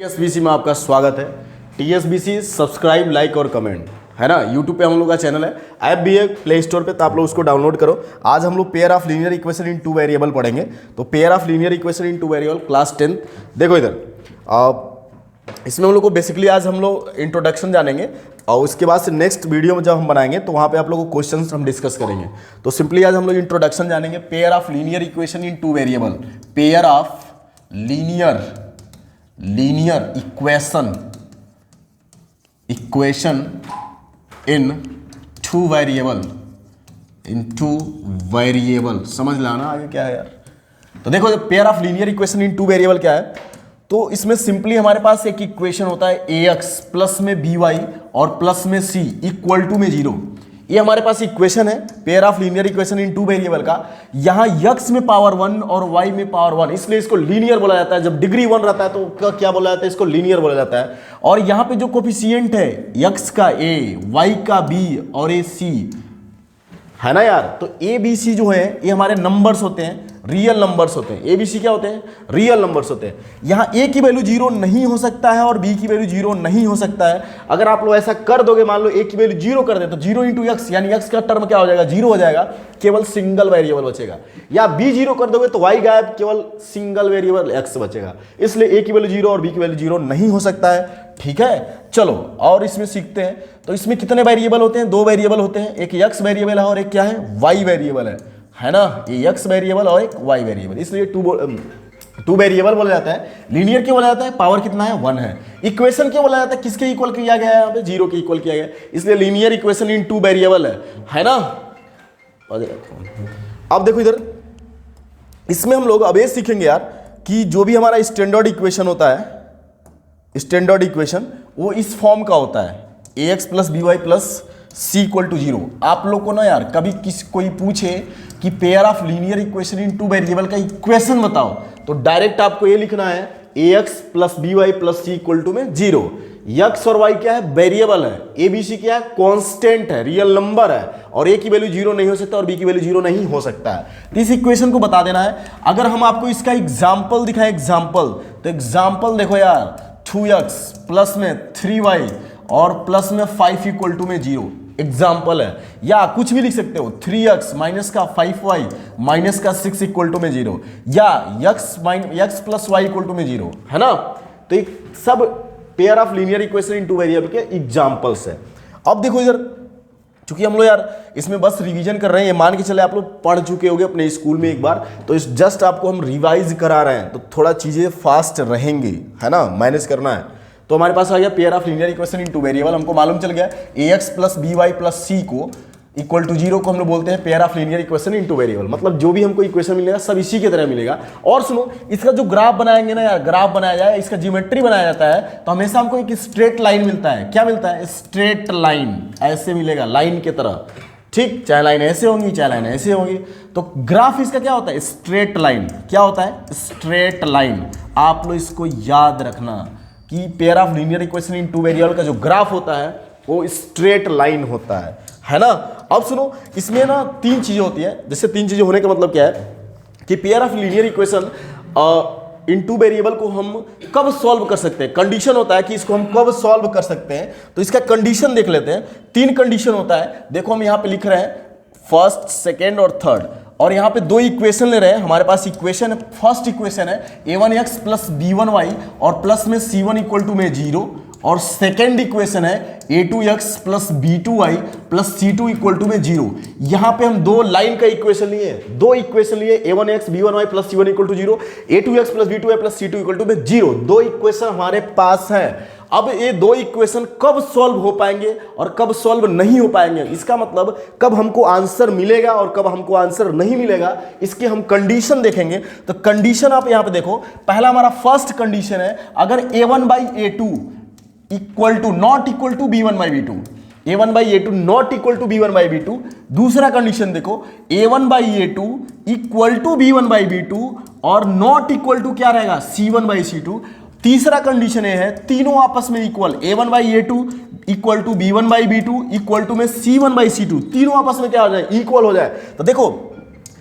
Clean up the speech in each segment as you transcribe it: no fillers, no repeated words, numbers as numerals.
टीएसबीसी में आपका स्वागत है। टीएसबीसी सब्सक्राइब, लाइक और कमेंट है ना। यूट्यूब पे हम लोग का चैनल है, ऐप भी है प्ले स्टोर पे, तो आप लोग उसको डाउनलोड करो। आज हम लोग pair of linear equation in two variable पढ़ेंगे। तो pair of linear equation in two variable class 10। देखो इधर, इसमें हम लोग को बेसिकली आज हम लोग इंट्रोडक्शन जानेंगे और उसके बाद से नेक्स्ट वीडियो में जब हम बनाएंगे तो वहाँ पे आप लोगों को क्वेश्चंस हम डिस्कस करेंगे। तो सिंपली आज हम लोग इंट्रोडक्शन जानेंगे pair of linear equation in two variable. Pair of linear equation in two variable समझ लाना आगे क्या है यार। तो देखो pair of linear equation in two variable क्या है। तो इसमें सिंपली हमारे पास एक इक्वेशन होता है ax प्लस में by और प्लस में c इक्वल टू में 0। ये हमारे पास इक्वेशन है pair of linear equation in two variable का। यहाँ x में पावर 1 और y में पावर 1, इसलिए इसको लीनियर बोला जाता है। जब डिग्री 1 रहता है तो क्या बोला जाता है, इसको लीनियर बोला जाता है। और यहाँ पे जो कोफिशिएंट है x का a, y का b और a c है ना यार। तो a b c जो है ये हमारे नंबर्स होते हैं, रियल नंबर्स होते हैं। ए बी सी क्या होते हैं, रियल नंबर्स होते हैं। यहाँ ए की वैल्यू 0 नहीं हो सकता है और बी की वैल्यू 0 नहीं हो सकता है। अगर आप लोग ऐसा कर दोगे, मान लो ए की वैल्यू 0 कर दे तो 0 इंटू एक्स, यानी एक्स का टर्म क्या हो जाएगा, 0 हो जाएगा, केवल सिंगल वेरिएबल बचेगा। या बी 0 कर दोगे तो वाई गायब, केवल सिंगल वेरिएबल एक्स बचेगा। इसलिए ए की वैल्यू 0 और बी की वैल्यू 0 नहीं हो सकता है। ठीक है, चलो और इसमें सीखते हैं। तो इसमें कितने वेरिएबल होते हैं, 2 वेरिएबल होते हैं। एक एक्स वेरिएबल है और एक क्या है, वाई वेरिएबल है ना। ये एक्स वेरिएबल और एक वाई वेरिएबल, इसलिए टू वेरिएबल बोला जाता है। लीनियर क्यों बोला जाता है, पावर कितना है, 1 है। इक्वेशन क्यों बोला जाता है, किसके इक्वल किया गया है, यहाँ पे 0 के इक्वल किया गया है, इसलिए linear equation in two variable है ना। अब देखो इधर, इसमें हम लोग अब ये सीखेंगे यार कि जो भी हमारा स्टैंडर्ड इक्वेशन होता है, स्टैंडर्ड इक्वेशन वो इस फॉर्म का होता है, ax plus b y plus c equal to 0। आप लोग को ना यार कभी कोई पूछे कि pair of linear equation in two variable का इक्वेशन बताओ, तो डायरेक्ट आपको ये लिखना है ax plus b y plus c equal to में 0। x और y क्या है, वेरिएबल है। a b c क्या है, कांस्टेंट है, रियल नंबर है। और a की वैल्यू 0 नहीं हो सकता और b की वैल्यू 0 नहीं हो सकता है। तो इस इक्वेशन को बता देना है। अगर हम आपको इसका एग्जाम्पल दिखाएं, एग्जाम्पल, तो एग्जाम्पल देखो यार, 2x प्लस में 3y और प्लस में 5 इक्वल टू में 0 एग्जाम्पल है। या कुछ भी लिख सकते हो, 3x माइनस का 5y माइनस का 6 इक्वल टू में 0, या x plus y equal to में 0, है ना। तो ये सब pair of linear equation in two variable के एग्जाम्पल्स है। अब देखो इधर, चूंकि हम लोग यार इसमें बस रिवीजन कर रहे हैं, ये मान के चले आप लोग पढ़ चुके होंगे अपने स्कूल में एक बार, तो इस जस्ट आपको हम रिवाइज करा रहे हैं, तो थोड़ा चीजें फास्ट रहेंगी, है ना, मैनेज करना है। तो हमारे पास आ गया pair of linear equation in two variable. हमको मालूम चल गया ax plus b y plus c को इक्वल टू 0 को हम लोग बोलते हैं pair of linear equation in two variable. मतलब जो भी हमको इक्वेशन मिलेगा सब इसी की तरह मिलेगा। और सुनो, इसका जो ग्राफ बनाएंगे ना यार, ग्राफ बनाया जाए, इसका ज्योमेट्री बनाया जाता है, तो हमेशा हमको एक स्ट्रेट लाइन मिलता है। क्या मिलता है, स्ट्रेट लाइन, ऐसे मिलेगा लाइन की तरह। ठीक, चाहे लाइन ऐसे होंगी चाहे लाइन ऐसे होंगी। तो ग्राफ इसका क्या होता है, स्ट्रेट लाइन। क्या होता है, स्ट्रेट लाइन। आप लोग इसको याद रखना कि pair of linear equation in two variable का जो ग्राफ होता है वो स्ट्रेट लाइन होता है ना। अब सुनो, इसमें ना 3 चीजें होती है। जैसे 3 चीजें होने का मतलब क्या है कि pair of linear equation in two variable को हम कब सॉल्व कर सकते हैं, कंडीशन होता है कि इसको हम कब सॉल्व कर सकते हैं। तो इसका कंडीशन देख लेते हैं। 3 कंडीशन होता है। देखो हम यहाँ पे लिख रहे हैं फर्स्ट, सेकेंड और थर्ड, और यहाँ पे 2 इक्वेशन ले रहे हैं। हमारे पास इक्वेशन, फर्स्ट इक्वेशन है a1x प्लस b1y और प्लस में c1 इक्वल टू में 0, और सेकेंड इक्वेशन है a2x plus b2y plus c2 equal to में 0। यहाँ पे हम 2 लाइन का इक्वेशन लिए, 2 इक्वेशन लिए, a1x b1y plus c1 equal to 0, a2x plus b2y plus c2 equal to में 0। 2 इक्वेशन हमारे पास है। अब ये 2 इक्वेशन कब सॉल्व हो पाएंगे और कब सॉल्व नहीं हो पाएंगे, इसका मतलब कब हमको आंसर मिलेगा और कब हमको आंसर नहीं मिलेगा, इसके हम कंडीशन देखेंगे। तो कंडीशन आप यहां पे देखो, पहला हमारा फर्स्ट कंडीशन है, अगर a1 by a2 equal to not equal to b1 by b2, a1 by a2 not equal to b1 by b2। दूसरा कंडीशन देखो, a1 by a2 equal to b1 by b2 और not equal to क्या रहेगा, c1 by c2। तीसरा condition ये है, तीनों आपस में equal, a1 by a2 equal to b1 by b2 equal to में c1 बाई c2, तीनों आपस में क्या हो जाए, इक्वल हो जाए। तो देखो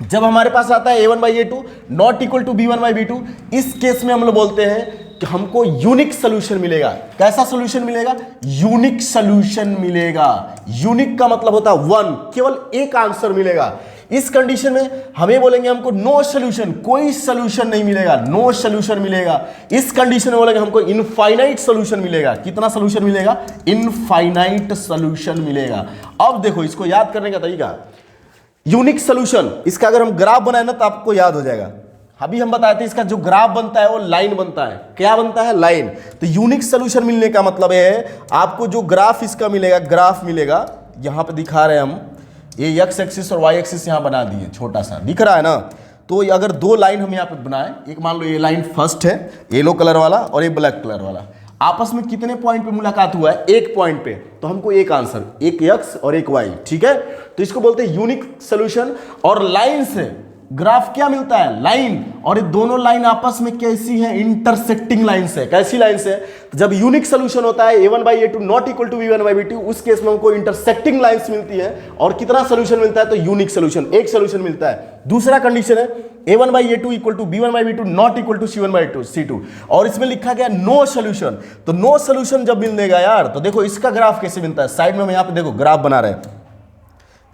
जब हमारे पास आता है a1 by a2 not equal to b1 by b2, इस केस में हम लोग बोलते हैं हमको यूनिक सोल्यूशन मिलेगा। कैसा सोल्यूशन मिलेगा? यूनिक सोल्यूशन मिलेगा। यूनिक का मतलब होता है वन, केवल एक आंसर मिलेगा। इस कंडीशन में हमें बोलेंगे हमको नो सोल्यूशन, कोई सोल्यूशन नहीं मिलेगा, नो सोल्यूशन मिलेगा। इस कंडीशन में बोलेंगे हमको इनफाइनाइट सोल्यूशन मिलेगा। कितना सोल्यूशन मिलेगा? इनफाइनाइट सोल्यूशन मिलेगा। अब देखो इसको याद करने का तरीका, यूनिक सोल्यूशन, इसका अगर हम ग्राफ बनाए ना तो आपको याद हो जाएगा। अभी हम बताए थे इसका जो ग्राफ बनता है वो लाइन बनता है। क्या बनता है? लाइन। तो यूनिक सोल्यूशन मिलने का मतलब है आपको जो ग्राफ इसका मिलेगा, ग्राफ मिलेगा, यहां पे दिखा रहे हैं हम, ये एक्स एक्सिस और वाई एक्सिस यहां बना दिए, छोटा सा दिख रहा है ना। तो अगर दो लाइन हम यहाँ पे बनाए, एक मान लो ये लाइन फर्स्ट है येलो कलर वाला और ये ब्लैक कलर वाला, आपस में कितने पॉइंट पे मुलाकात हुआ है? एक पॉइंट पे। तो हमको एक आंसर, एक एक्स और एक वाई, ठीक है। तो इसको बोलते हैं यूनिक सोल्यूशन। और लाइन से ग्राफ क्या मिलता है? लाइन। और ये दोनों लाइन आपस में कैसी है? इंटरसेक्टिंग लाइंस है। कैसी लाइंस है? जब यूनिक सोल्यूशन होता है a1/a2 not equal to b1/b2, उस केस में हमको इंटरसेक्टिंग लाइंस मिलती है। और कितना सोल्यूशन मिलता है? तो यूनिक सोल्यूशन, एक सोल्यूशन मिलता है। दूसरा कंडीशन है a1/a2 equal to b1/b2 not equal to c1/c2, और इसमें लिखा गया नो सोल्यूशन। तो नो सोल्यूशन जब मिलेगा यार, तो देखो इसका ग्राफ कैसे मिलता है। साइड में हम यहाँ पे देखो ग्राफ बना रहे हैं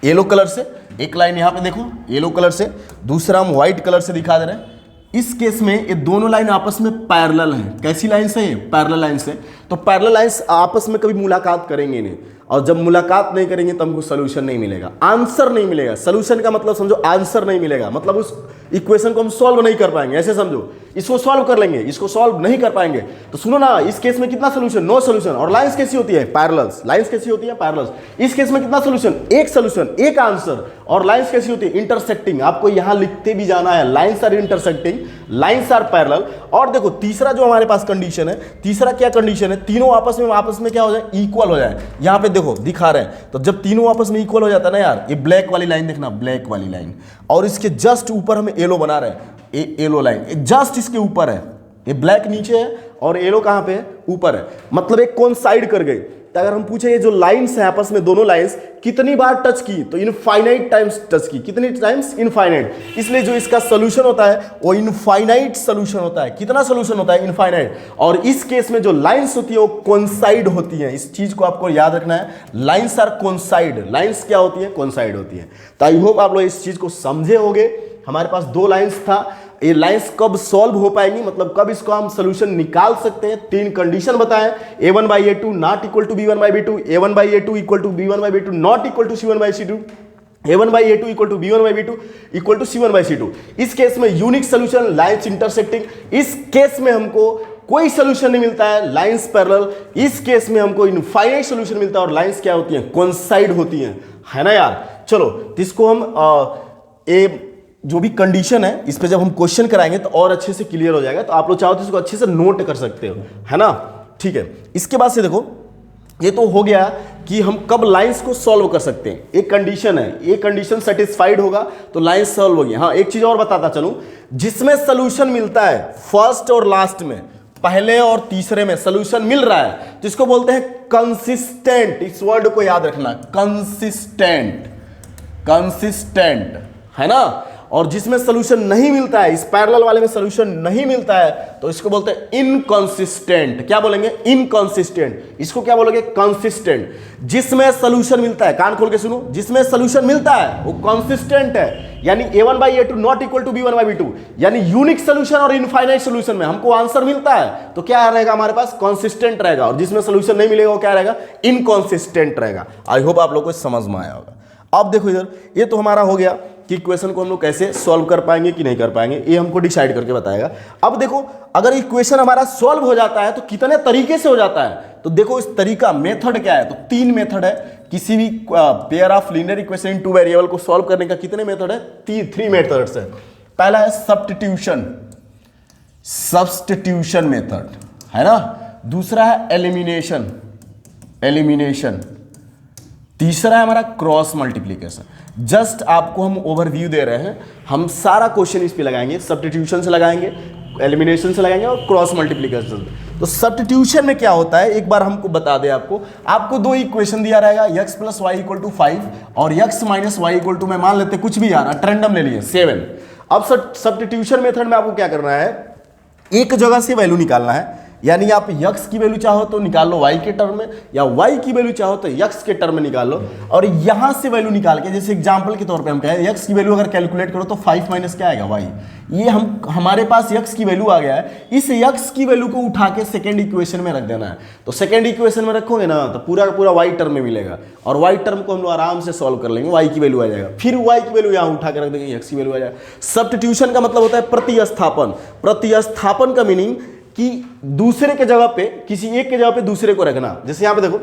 येलो कलर से, एक लाइन यहां पे देखो येलो कलर से, दूसरा हम व्हाइट कलर से दिखा दे रहे हैं। इस केस में ये दोनों लाइन आपस में पैरेलल हैं। कैसी लाइन से? पैरेलल लाइन से। तो पैरेलल लाइंस आपस में कभी मुलाकात करेंगे नहीं, और जब मुलाकात नहीं करेंगे तो हमको सोल्यूशन नहीं मिलेगा, आंसर नहीं मिलेगा। सोल्यूशन का मतलब समझो आंसर नहीं मिलेगा, मतलब उस इक्वेशन को हम सॉल्व नहीं कर पाएंगे। ऐसे समझो, इसको सॉल्व कर लेंगे, इसको सॉल्व नहीं कर पाएंगे। तो सुनो ना, इस केस में कितना सोल्यूशन? No solution. और लाइंस कैसी होती है? पैरेलल्स। लाइंस कैसी होती है? पैरेलल्स। इस केस में कितना सोल्यूशन? एक सोल्यूशन, एक आंसर। और लाइंस कैसी होती है? इंटरसेक्टिंग। आपको यहां लिखते भी जाना है, lines are intersecting, lines are parallel. और देखो तीसरा जो हमारे पास कंडीशन है, तीसरा क्या कंडीशन है? तीनों आपस में क्या हो जाए? इक्वल हो जाए। यहां पे देखो दिखा रहे हैं, तो जब तीनों आपस में इक्वल हो जाता है ना यार, ये ब्लैक वाली लाइन देखना, ब्लैक वाली लाइन, और इसके जस्ट ऊपर हम येलो बना रहे हैं, येलो लाइन जस्ट इसके ऊपर है। ये ब्लैक नीचे है और येलो कहां पे? ऊपर है। मतलब एक कोइंसाइड कर गई। तो अगर हम पूछे ये जो लाइंस है आपस में, दोनों लाइंस कितनी बार टच की, तो इनफाइनाइट टाइम्स टच की। कितनी टाइम्स? इनफाइनाइट। इसलिए जो इसका सोल्यूशन होता है वो इनफाइनाइट सोल्यूशन होता है। कितना सोल्यूशन होता है? इनफाइनाइट। और इस केस में जो लाइंस होती है वो कोइंसाइड होती है। इस चीज को आपको याद रखना है, लाइंस आर कोइंसाइड। लाइंस क्या होती है? कोइंसाइड होती है। तो आई होप आप लोग इस चीज को समझे होंगे। हमारे पास दो लाइंस था, ये लाइंस कब सॉल्व हो पाएंगी, मतलब कब इसको हम सोल्यूशन निकाल सकते हैं। तीन कंडीशन बताएं, a1/a2 not equal to b1/b2, a1/a2 equal to b1/b2 not equal to c1/c2, a1/a2 equal to b1/b2 equal to c1/c2। इस केस में यूनिक सोल्यूशन, लाइंस इंटरसेक्टिंग। इस केस में हमको कोई सोल्यूशन नहीं मिलता है, लाइंस पैरेलल। इस केस में हमको इनफाइनाइट सोल्यूशन मिलता है, और लाइंस क्या होती हैं? कोइंसाइड होती हैं, है ना यार। चलो इसको हम जो भी कंडीशन है इस पे जब हम क्वेश्चन कराएंगे तो और अच्छे से क्लियर हो जाएगा। तो आप लोग चाहो तो इसको अच्छे से नोट कर सकते हो, है ना। ठीक है, इसके बाद से देखो, ये तो हो गया कि हम कब लाइंस को सॉल्व कर सकते हैं। एक कंडीशन है, एक कंडीशन सेटिस्फाइड होगा तो लाइंस सॉल्व होगी। हाँ, एक चीज और बताता चलूं, जिसमें सोल्यूशन मिलता है फर्स्ट और लास्ट में, पहले और तीसरे में सोल्यूशन मिल रहा है, तो इसको बोलते हैं कंसिस्टेंट। इस वर्ड को याद रखना, कंसिस्टेंट, कंसिस्टेंट, है ना। और जिसमें सोल्यूशन नहीं मिलता है, इस पैरेलल वाले में सोल्यूशन नहीं मिलता है, तो इसको बोलते हैं इनकंसिस्टेंट। क्या बोलेंगे? इनकंसिस्टेंट। इसको क्या बोलोगे? कंसिस्टेंट। जिसमें सोल्यूशन मिलता है, कान खोल के सुनो, जिसमें सोल्यूशन मिलता है वो कंसिस्टेंट है। यानी a1/a2 not equal to b1/b2, यानी यूनिक सोल्यूशन और इनफाइनाइट सोल्यूशन में हमको आंसर मिलता है, तो क्या रहेगा हमारे पास? कंसिस्टेंट रहेगा। और जिसमें सोल्यूशन नहीं मिलेगा वो क्या रहेगा? इनकंसिस्टेंट रहेगा। आई होप आप लोग को समझ में आया होगा। अब देखो इधर, ये तो हमारा हो गया कि इक्वेशन को हम लोग कैसे सॉल्व कर पाएंगे कि नहीं कर पाएंगे, ये हमको डिसाइड करके बताएगा। अब देखो, अगर इक्वेशन हमारा सॉल्व हो जाता है तो कितने तरीके से हो जाता है, तो देखो इस तरीका, मेथड क्या है, तो तीन मेथड है। किसी भी pair of linear equation in two variable को सॉल्व करने का कितने मेथड है? थ्री मेथड्स है। पहला है सब्स्टिट्यूशन, सब्स्टिट्यूशन मेथड, है ना। दूसरा है एलिमिनेशन, एलिमिनेशन। तीसरा है हमारा क्रॉस मल्टीप्लिकेशन। जस्ट आपको हम ओवरव्यू दे रहे हैं, हम सारा क्वेश्चन इस पे लगाएंगे, सब्स्टिट्यूशन से लगाएंगे, एलिमिनेशन से लगाएंगे और क्रॉस मल्टीप्लिकेशन। तो सब्स्टिट्यूशन में क्या होता है, एक बार हमको बता दें। आपको दो इक्वेशन दिया रहेगा, x + y = 5 और x - y = मैं मान लेते कुछ भी यार रैंडम ले लिए 7। अब सब्स्टिट्यूशन मेथड में आपको क्या करना है, एक जगह से वैल्यू निकालना है, यानी आप x की वैल्यू चाहो तो निकाल लो y के टर्म में, या y की वैल्यू चाहो तो x के टर्म में निकाल लो, और यहां से वैल्यू निकाल के, जैसे एग्जांपल के तौर पे हम कहें x की वैल्यू अगर कैलकुलेट करो तो 5 माइनस क्या आएगा y, ये हमारे पास x की वैल्यू आ गया है, इस x की वैल्यू को उठा के सेकेंड इक्वेशन में रख देना है। तो सेकेंड इक्वेशन में रखोगे ना तो पूरा का पूरा y टर्म में मिलेगा, और y टर्म को हम लोग आराम से सॉल्व कर लेंगे, y की वैल्यू आ जाएगा, फिर y की वैल्यू यहाँ उठा के रख देंगे, x की वैल्यू आ जाएगा। सब्स्टिट्यूशन का मतलब होता है प्रतिस्थापन। प्रतिस्थापन का मीनिंग कि दूसरे के जगह पे, किसी एक के जगह पे दूसरे को रखना। जैसे यहाँ पे देखो,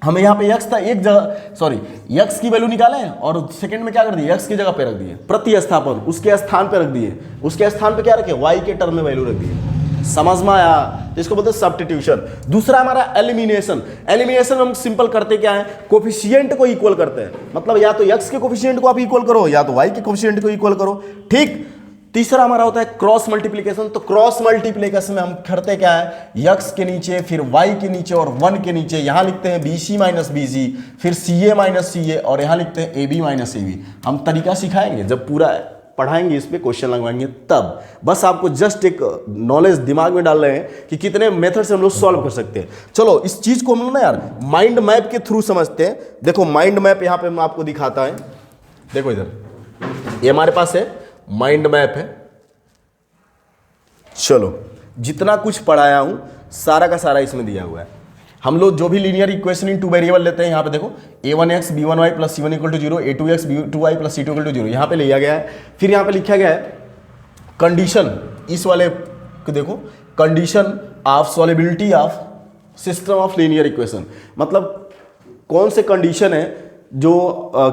हमें यहाँ पे x था, एक जगह सॉरी x की वैल्यू निकाले और सेकंड में क्या कर दिए, x की जगह पे रख दिए, प्रतिस्थापन, उसके स्थान पे रख दिए, उसके स्थान पे क्या रखे, y के टर्म में वैल्यू रख दिए। समझ में आया? तो इसको बोलते हैं सब्स्टिट्यूशन। दूसरा हमारा एलिमिनेशन। एलिमिनेशन हम सिंपल करते क्या है, कोफिशिएंट को इक्वल करते हैं, मतलब या तो x के कोफिशिएंट को आप इक्वल करो या तो y के कोफिशिएंट को इक्वल करो, ठीक। तीसरा हमारा होता है क्रॉस मल्टीप्लिकेशन। तो क्रॉस मल्टीप्लिकेशन में हम करते क्या है, x के नीचे फिर y के नीचे और 1 के नीचे यहां लिखते हैं BC माइनस BC, फिर CA माइनस CA, और यहां लिखते हैं AB माइनस AB। हम तरीका सिखाएंगे जब पूरा पढ़ाएंगे, इस पे क्वेश्चन लगवाएंगे तब। बस आपको जस्ट एक नॉलेज दिमाग में डाल रहे हैं कि कितने मेथड से हम लोग सॉल्व कर सकते हैं। चलो इस चीज को हम लोग ना यार माइंड मैप के थ्रू समझते हैं। देखो माइंड मैप यहाँ पे मैं आपको दिखाता है, देखो इधर ये हमारे पास है माइंड मैप है। चलो जितना कुछ पढ़ाया हूं सारा का सारा इसमें दिया हुआ है। हम लोग जो भी linear equation in two variable लेते हैं, यहाँ पे देखो a1x b1y plus c1 equal to 0, a2x b2y plus c2 equal to 0, यहाँ पे लिया गया है। फिर यहाँ पे लिखा गया है कंडीशन, इस वाले को देखो, condition of solubility of system of linear equation, मतलब कौन से कंडीशन है जो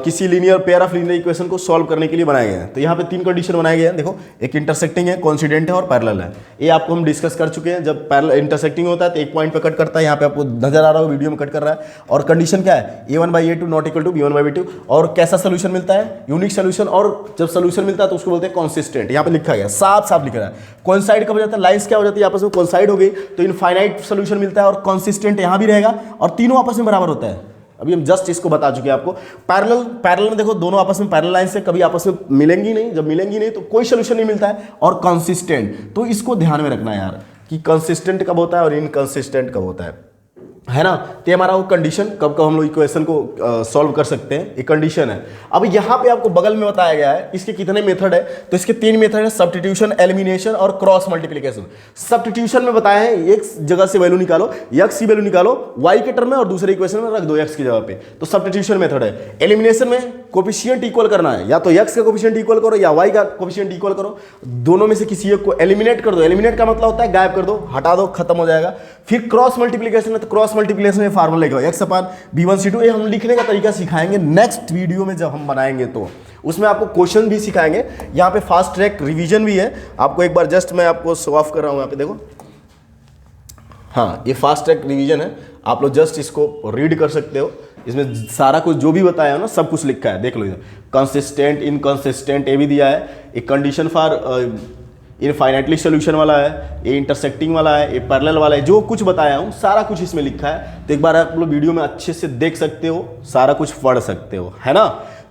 किसी linear pair of linear equation को सॉल्व करने के लिए बनाए गए हैं। तो यहाँ पे 3 कंडीशन बनाए गए हैं। देखो एक इंटरसेक्टिंग है, कोइंसिडेंट है और पैरेलल है। ये आपको हम डिस्कस कर चुके हैं। जब पैरेलल इंटरसेक्टिंग होता है तो एक पॉइंट पे कट करता है, यहाँ पे आपको नजर आ रहा हो वीडियो में कट कर रहा है। और कंडीशन क्या है, a1/a2 not equal to b1/b2। और कैसा सोल्यूशन मिलता है, यूनिक सोल्यूशन। और जब सोल्यूशन मिलता है तो उसको बोलते हैं कॉन्सिस्टेंट। यहाँ पे लिखा गया, साफ साफ लिखा है। कोइंसाइड कब हो जाता है, लाइन्स क्या हो जाती है आपस में कोइंसाइड हो गई तो इनफाइनाइट सोल्यूशन मिलता है, और कॉन्सिस्टेंट यहाँ भी रहेगा, और तीनों आपस में बराबर होता है। अभी हम जस्ट इसको बता चुके हैं आपको। पैरेलल में देखो दोनों आपस में पैरेलल लाइन से कभी आपस में मिलेंगी नहीं, जब मिलेंगी नहीं तो कोई सोल्यूशन नहीं मिलता है। और कंसिस्टेंट, तो इसको ध्यान में रखना है यार कि कंसिस्टेंट कब होता है और इनकंसिस्टेंट कब होता है ना। तो हमारा वो कंडीशन कब हम लोग इक्वेशन को सॉल्व कर सकते हैं, एक कंडीशन है। अब यहाँ पे आपको बगल में बताया गया है इसके कितने मेथड है, तो इसके 3 मेथड है, सब्स्टिट्यूशन, एलिमिनेशन और क्रॉस मल्टीप्लिकेशन। सब्स्टिट्यूशन में बताया है एक जगह से वैल्यू निकालो, x की वैल्यू निकालो y के टर्म में और दूसरे इक्वेशन में रख दो x की जगह पे, तो सब्स्टिट्यूशन मेथड है। एलिमिनेशन में कोफिशिएंट इक्वल करना है, या तो x का कोफिशिएंट इक्वल करो या y का कोफिशिएंट इक्वल करो, दोनों में से किसी एक को एलिमिनेट कर दो। एलिमिनेट का मतलब होता है गायब कर दो, हटा दो, खत्म हो जाएगा। फिर क्रॉस मल्टीप्लिकेशन में, तो क्रॉस मल्टीप्लिकेशन में फार्मूला लिखो x अपान b1c2। ये हम लिखने का तरीका सिखाएंगे नेक्स्ट वीडियो में जब हम बनाएंगे, तो उसमें आपको क्वेश्चन भी सिखाएंगे। यहाँ पे फास्ट ट्रैक रिवीजन भी है, आपको एक बार जस्ट मैं आपको शो ऑफ कर रहा हूँ। यहाँ पे देखो, हाँ ये फास्ट ट्रैक रिवीजन है, आप लोग जस्ट इसको रीड कर सकते हो। इसमें सारा कुछ जो भी बताया है ना सब कुछ लिखा है, देख लो इधर। कंसिस्टेंट, इनकंसिस्टेंट ये भी दिया है, एक कंडीशन फॉर इनफाइनाइटली सोल्यूशन वाला है, ये इंटरसेक्टिंग वाला है, ये पैरेलल वाला है, जो कुछ बताया हूँ सारा कुछ इसमें लिखा है। तो एक बार आप लोग वीडियो में अच्छे से देख सकते हो, सारा कुछ पढ़ सकते हो, है ना।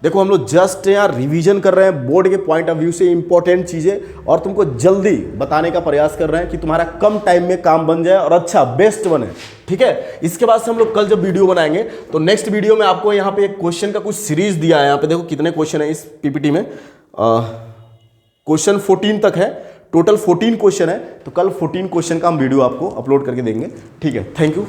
देखो हम लोग जस्ट यार रिवीजन कर रहे हैं बोर्ड के पॉइंट ऑफ व्यू से इंपॉर्टेंट चीज़ें, और तुमको जल्दी बताने का प्रयास कर रहे हैं कि तुम्हारा कम टाइम में काम बन जाए और अच्छा बेस्ट बने, ठीक है। इसके बाद से हम लोग कल जब वीडियो बनाएंगे तो नेक्स्ट वीडियो में आपको यहाँ पे एक क्वेश्चन का कुछ सीरीज दिया है। यहाँ पे देखो कितने क्वेश्चन है इस पीपीटी में, क्वेश्चन 14 तक है, टोटल 14 क्वेश्चन है। तो कल 14 क्वेश्चन का हम वीडियो आपको अपलोड करके देंगे, ठीक है। Thank you.